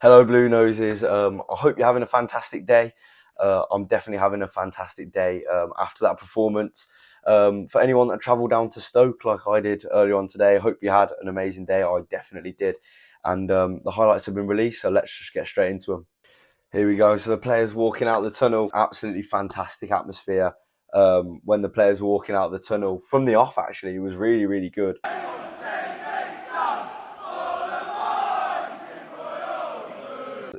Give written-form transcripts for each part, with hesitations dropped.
Hello, Blue Noses. I hope you're having a fantastic day. I'm definitely having a fantastic day after that performance. For anyone that travelled down to Stoke like I did earlier on today, I hope you had an amazing day. I definitely did. And the highlights have been released, so let's just get straight into them. Here we go. So the players walking out the tunnel, absolutely fantastic atmosphere. When the players were walking out the tunnel from the off, actually, it was really, really good.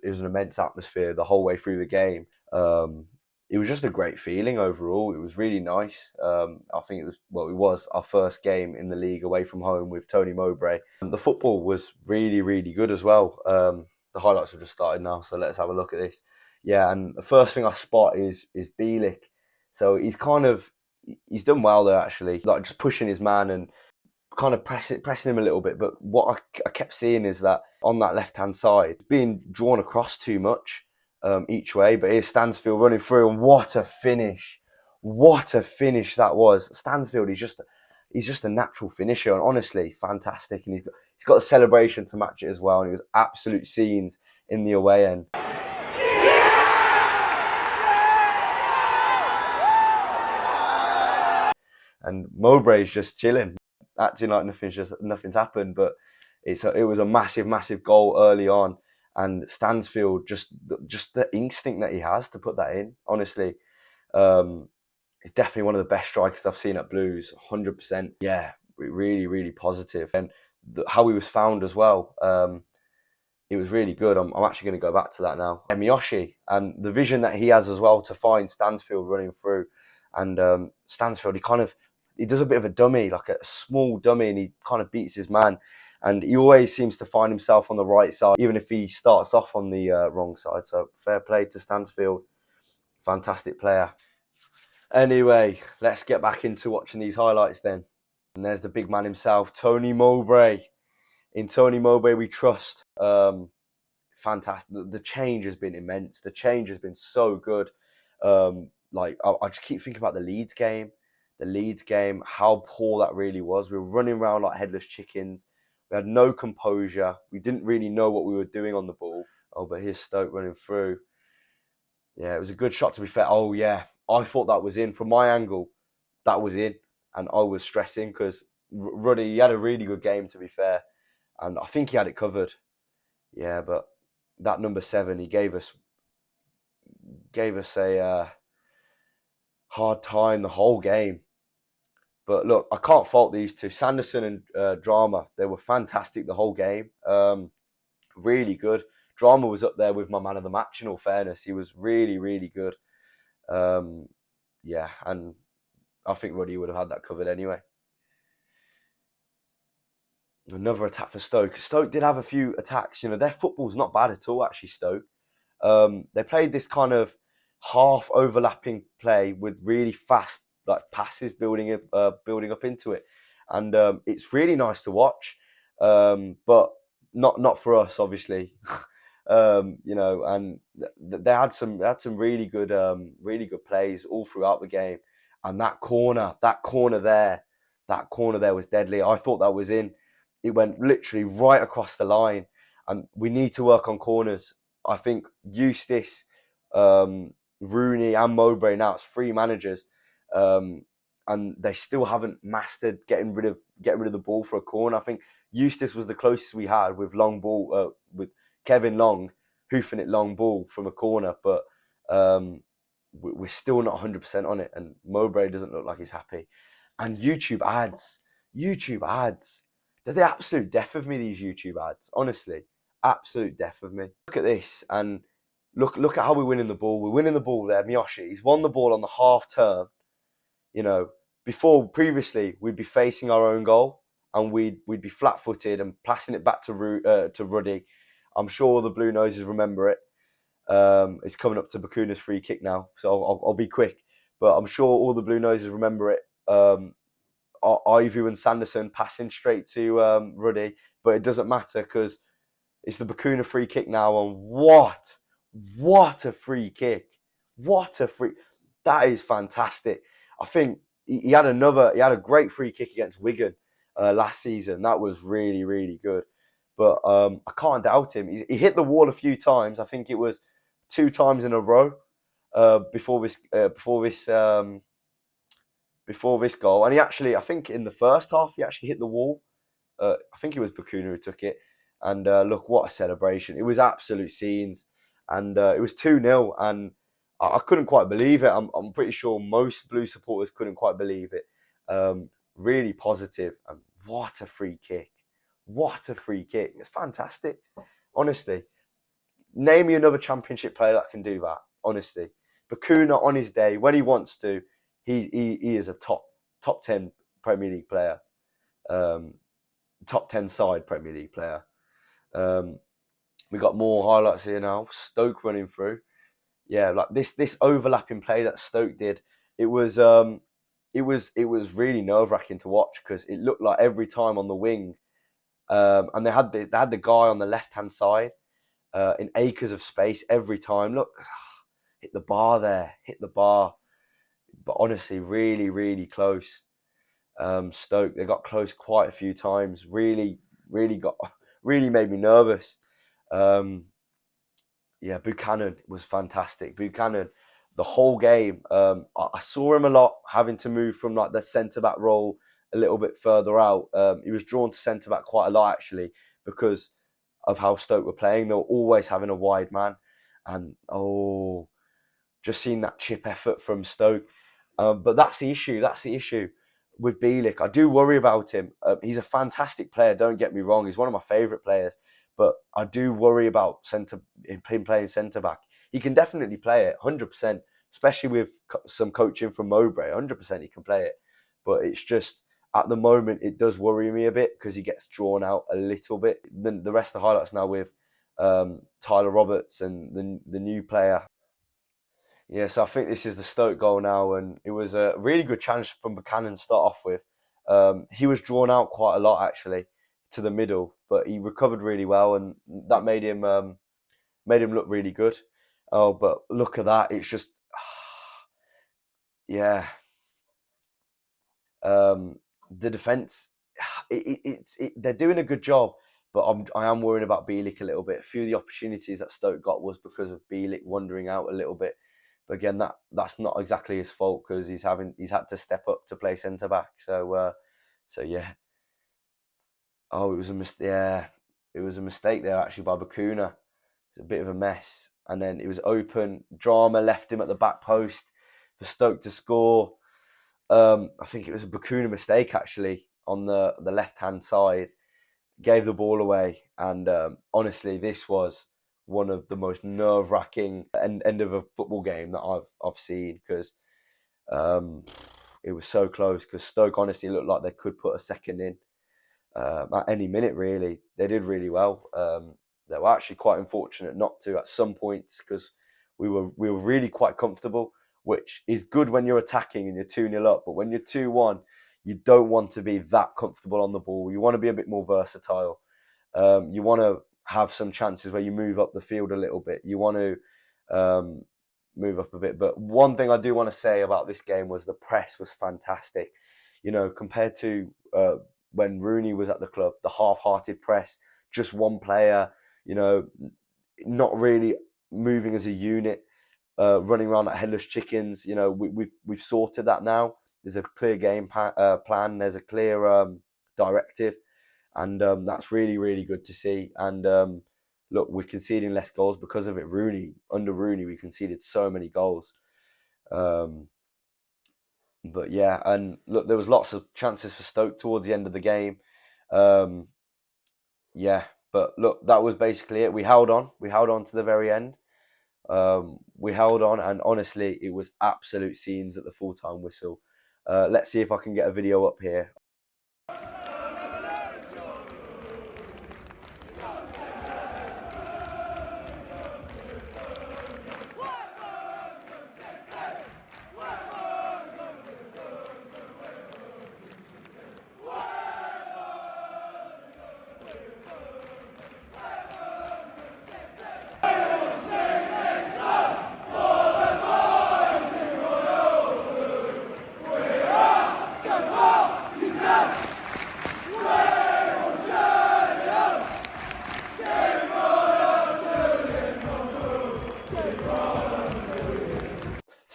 It was an immense atmosphere the whole way through the game. It was just a great feeling overall. It was really nice. I think it was our first game in the league away from home with Tony Mowbray. The football was really, really good as well. The highlights have just started now, so let's have a look at this. Yeah, and the first thing I spot is Bielik. So he's done well there actually, like just pushing his man and kind of pressing him a little bit. But what I kept seeing is that on that left hand side, being drawn across too much each way. But here's Stansfield running through, and what a finish! What a finish that was! Stansfield, he's just a natural finisher, and honestly, fantastic. And he's got a celebration to match it as well, and it was absolute scenes in the away end. And Mowbray's just chilling, acting like nothing's happened. But it was a massive goal early on, and Stansfield just the instinct that he has to put that in. Honestly, he's definitely one of the best strikers I've seen at Blues. 100%. Yeah, really positive. And how he was found as well. It was really good. I'm actually going to go back to that now. Miyoshi and the vision that he has as well to find Stansfield running through, and Stansfield he does a bit of a dummy, like a small dummy, and he kind of beats his man. And he always seems to find himself on the right side, even if he starts off on the wrong side. So fair play to Stansfield, fantastic player. Anyway, let's get back into watching these highlights then. And there's the big man himself, Tony Mowbray. In Tony Mowbray we trust. Fantastic. The change has been immense. The change has been so good. I just keep thinking about the Leeds game. The Leeds game, how poor that really was. We were running around like headless chickens. We had no composure. We didn't really know what we were doing on the ball. Oh, but here's Stoke running through. Yeah, it was a good shot to be fair. Oh, yeah. I thought that was in. From my angle, that was in. And I was stressing because Ruddy, he had a really good game to be fair. And I think he had it covered. Yeah, but that number 7, he gave us a hard time the whole game. But look, I can't fault these two, Sanderson and Drama. They were fantastic the whole game. Really good. Drama was up there with my man of the match. In all fairness, he was really good. Yeah, and I think Ruddy would have had that covered anyway. Another attack for Stoke. Stoke did have a few attacks. You know, their football's not bad at all, actually, Stoke. They played this kind of half overlapping play with really fast like passes building up into it, and it's really nice to watch. But not for us, obviously. You know, and they had some really good plays all throughout the game. And that corner there was deadly. I thought that was in. It went literally right across the line, and we need to work on corners. I think Eustace, Rooney, and Mowbray, now it's 3 managers, and they still haven't mastered getting rid of the ball for a corner. I think Eustace was the closest we had with long ball, with Kevin Long hoofing it long ball from a corner, but we're still not 100% on it. And Mowbray doesn't look like he's happy. And YouTube ads, they're the absolute death of me. These YouTube ads, honestly, absolute death of me. Look at this, and look at how we're winning the ball. We're winning the ball there. Miyoshi, he's won the ball on the half turn. You know, previously we'd be facing our own goal and we'd be flat-footed and passing it back to Ruddy. I'm sure the Blue Noses remember it. It's coming up to Bakuna's free kick now, so I'll be quick. But I'm sure all the Blue Noses remember it. Ivu and Sanderson passing straight to Ruddy, but it doesn't matter because it's the Bakuna free kick now. And what a free kick! That is fantastic. I think he had a great free kick against Wigan last season. That was really good. but I can't doubt him. He hit the wall a few times. I think it was 2 times in a row before this goal. And he actually, I think in the first half, he actually hit the wall. I think it was Bakuna who took it. And look, what a celebration. It was absolute scenes. And it was 2-0. And I couldn't quite believe it. I'm pretty sure most Blue supporters couldn't quite believe it. Really positive. And what a free kick. What a free kick. It's fantastic. Honestly. Name me another Championship player that can do that. Honestly. Bakuna on his day, when he wants to, he is a top 10 Premier League player. Top 10 side Premier League player. We got more highlights here now. Stoke running through. Yeah, like this overlapping play that Stoke did. It was really nerve-wracking to watch because it looked like every time on the wing, and they had the guy on the left-hand side in acres of space every time. Look, hit the bar there, hit the bar. But honestly, really, really close. Stoke, they got close quite a few times. Really made me nervous. Yeah, Buchanan was fantastic. Buchanan, the whole game, I saw him a lot, having to move from like the centre back role a little bit further out. He was drawn to centre back quite a lot actually because of how Stoke were playing. They were always having a wide man, and just seeing that chip effort from Stoke. But that's the issue. That's the issue with Bielik. I do worry about him. He's a fantastic player. Don't get me wrong. He's one of my favourite players. But I do worry about him playing centre back. He can definitely play it, 100%. Especially with some coaching from Mowbray, 100% he can play it. But it's just at the moment it does worry me a bit because he gets drawn out a little bit. Then the rest of the highlights now with Tyler Roberts and the new player. Yeah, so I think this is the Stoke goal now, and it was a really good challenge from Buchanan to start off with. He was drawn out quite a lot actually to the middle, but he recovered really well, and that made him look really good. Oh, but look at that! It's just yeah, the defense. They're doing a good job, but I am worrying about Bielik a little bit. A few of the opportunities that Stoke got was because of Bielik wandering out a little bit. But again, that's not exactly his fault because he's had to step up to play centre back. So yeah. Oh, it was a mistake. Yeah, it was a mistake there actually by Bakuna. It's a bit of a mess, and then it was open. Drama left him at the back post for Stoke to score. I think it was a Bakuna mistake actually on the left hand side. Gave the ball away, and honestly, this was one of the most nerve wracking end of a football game that I've seen because it was so close. Because Stoke honestly looked like they could put a second in at any minute. Really, they did really well. They were actually quite unfortunate not to at some points because we were really quite comfortable, which is good when you're attacking and you're 2-0 up. But when you're 2-1, you don't want to be that comfortable on the ball. You want to be a bit more versatile. You want to have some chances where you move up the field a little bit. You want to move up a bit. But one thing I do want to say about this game was the press was fantastic. You know, compared to when Rooney was at the club, the half-hearted press, just one player, you know, not really moving as a unit, running around like headless chickens. You know, we've sorted that now. There's a clear game plan. There's a clear directive, and that's really, really good to see. And look, we're conceding less goals because of it. Under Rooney, we conceded so many goals. But yeah, and look, there was lots of chances for Stoke towards the end of the game. Yeah, but look, that was basically it. We held on. We held on to the very end. We held on, and honestly, it was absolute scenes at the full-time whistle. Let's see if I can get a video up here.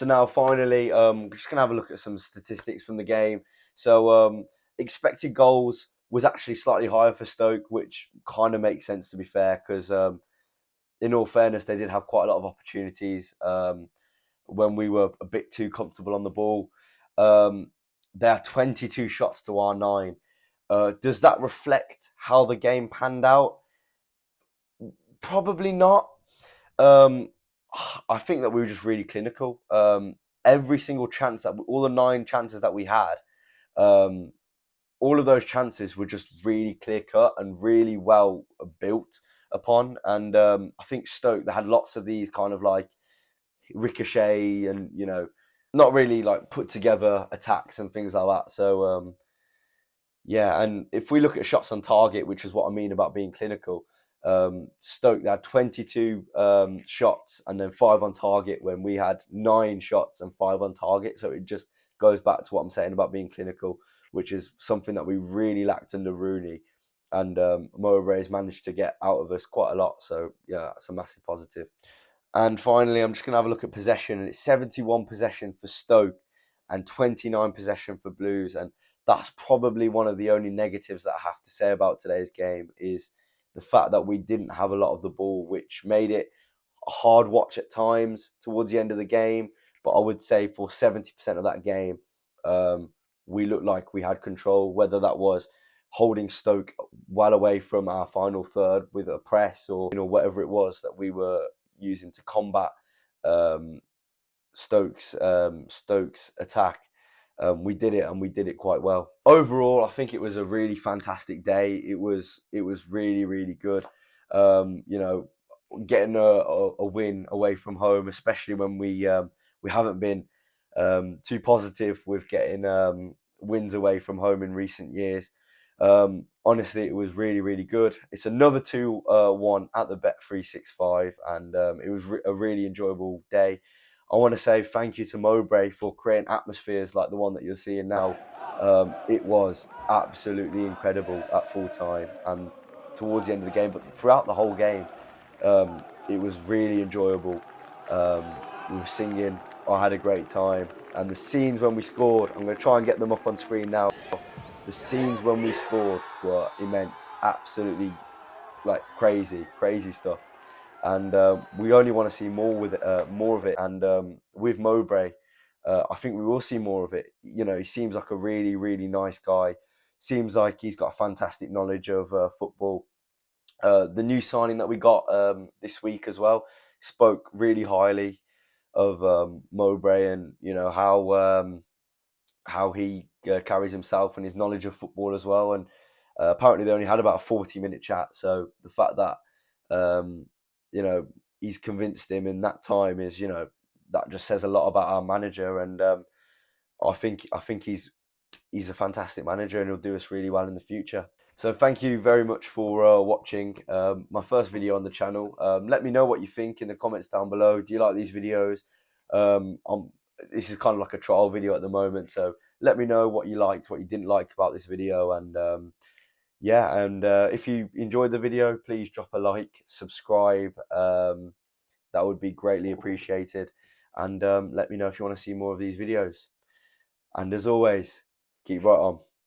So now finally, we're just gonna have a look at some statistics from the game. So expected goals was actually slightly higher for Stoke, which kind of makes sense to be fair, because in all fairness, they did have quite a lot of opportunities when we were a bit too comfortable on the ball. There are 22 shots to our 9. Does that reflect how the game panned out? Probably not. Um, I think that we were just really clinical. Every single chance all the 9 chances that we had, um, all of those chances were just really clear cut and really well built upon. And I think Stoke, they had lots of these kind of like ricochet and, not really like put together attacks and things like that. So yeah, and if we look at shots on target, which is what I mean about being clinical, Stoke, they had 22 shots and then 5 on target, when we had 9 shots and 5 on target. So it just goes back to what I'm saying about being clinical, which is something that we really lacked under Rooney. And Mowbrays managed to get out of us quite a lot. So yeah, that's a massive positive. And finally, I'm just going to have a look at possession, and it's 71 possession for Stoke and 29 possession for Blues. And that's probably one of the only negatives that I have to say about today's game, is the fact that we didn't have a lot of the ball, which made it a hard watch at times towards the end of the game. But I would say for 70% of that game, we looked like we had control, whether that was holding Stoke well away from our final third with a press, or whatever it was that we were using to combat um, Stoke's attack. We did it, and we did it quite well. Overall, I think it was a really fantastic day. It was really, really good. Getting a win away from home, especially when we haven't been too positive with getting wins away from home in recent years. Honestly, it was really, really good. It's another 2-1 at the Bet365, and it was a really enjoyable day. I want to say thank you to Mowbray for creating atmospheres like the one that you're seeing now. It was absolutely incredible at full time and towards the end of the game, but throughout the whole game, it was really enjoyable. We were singing. I had a great time, and the scenes when we scored, I'm going to try and get them up on screen now. The scenes when we scored were immense, absolutely like crazy, crazy stuff. And we only want to see more of it. And with Mowbray, I think we will see more of it. He seems like a really, really nice guy. Seems like he's got a fantastic knowledge of football. The new signing that we got this week as well spoke really highly of Mowbray, and how he carries himself and his knowledge of football as well. And apparently they only had about a 40-minute chat. So the fact that um, he's convinced him in that time is, that just says a lot about our manager. And I think he's a fantastic manager, and he'll do us really well in the future. So thank you very much for watching my first video on the channel. Let me know what you think in the comments down below. Do you like these videos? This is kind of like a trial video at the moment, so let me know what you liked, what you didn't like about this video. And yeah, and if you enjoyed the video, please drop a like, subscribe. That would be greatly appreciated. And let me know if you want to see more of these videos. And as always, keep right on.